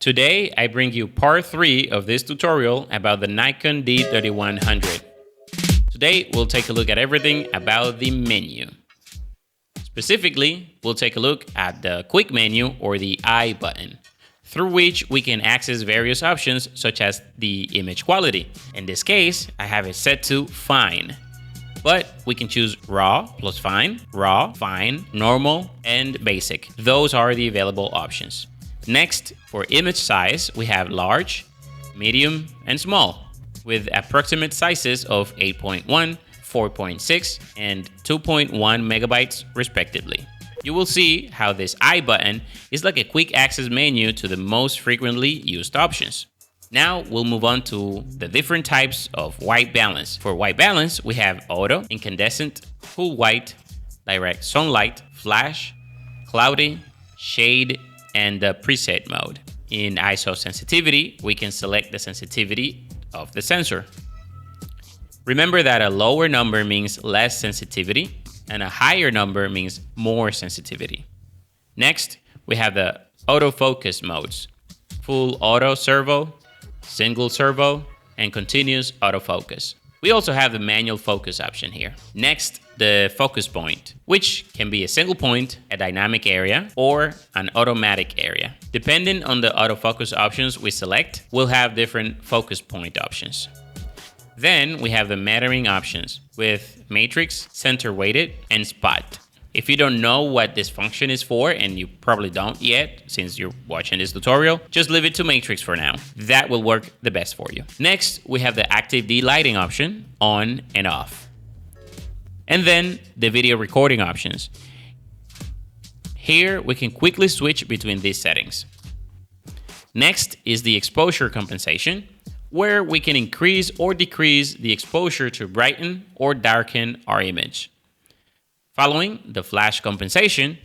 Today, I bring you part 3 of this tutorial about the Nikon D3100. Today, we'll take a look at everything about the menu. Specifically, we'll take a look at the quick menu or the I button, through which we can access various options such as the image quality. In this case, I have it set to fine, but we can choose raw plus fine, raw, fine, normal, and basic. Those are the available options. Next, for image size, we have large, medium, and small, with approximate sizes of 8.1, 4.6, and 2.1 megabytes respectively. You will see how this I button is like a quick access menu to the most frequently used options. Now we'll move on to the different types of white balance. For white balance, we have auto, incandescent, full white, direct sunlight, flash, cloudy, shade, and the preset mode. In ISO sensitivity, we can select the sensitivity of the sensor. Remember that a lower number means less sensitivity and a higher number means more sensitivity. Next, we have the autofocus modes: full auto servo, single servo, and continuous autofocus. We also have the manual focus option here. Next, the focus point, which can be a single point, a dynamic area, or an automatic area. Depending on the autofocus options we select, we'll have different focus point options. Then we have the metering options with matrix, center weighted, and spot. If you don't know what this function is for, and you probably don't yet since you're watching this tutorial, just leave it to matrix for now. That will work the best for you. Next, we have the active D-lighting option, on and off. And then the video recording options. Here we can quickly switch between these settings. Next is the exposure compensation, where we can increase or decrease the exposure to brighten or darken our image. Following, the flash compensation,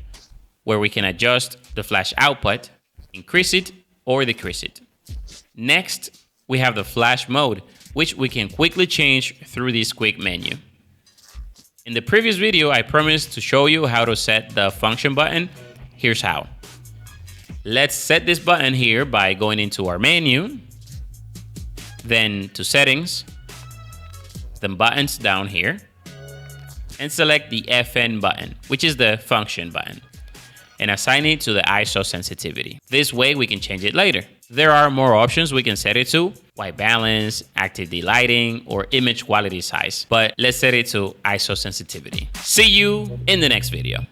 where we can adjust the flash output, increase it or decrease it. Next, we have the flash mode, which we can quickly change through this quick menu. In the previous video, I promised to show you how to set the function button. Here's how. Let's set this button here by going into our menu, then to settings, then buttons down here, and select the FN button, which is the function button, and assign it to the ISO sensitivity. This way we can change it later. There are more options we can set it to: white balance, active D-lighting, or image quality size, but let's set it to ISO sensitivity. See you in the next video.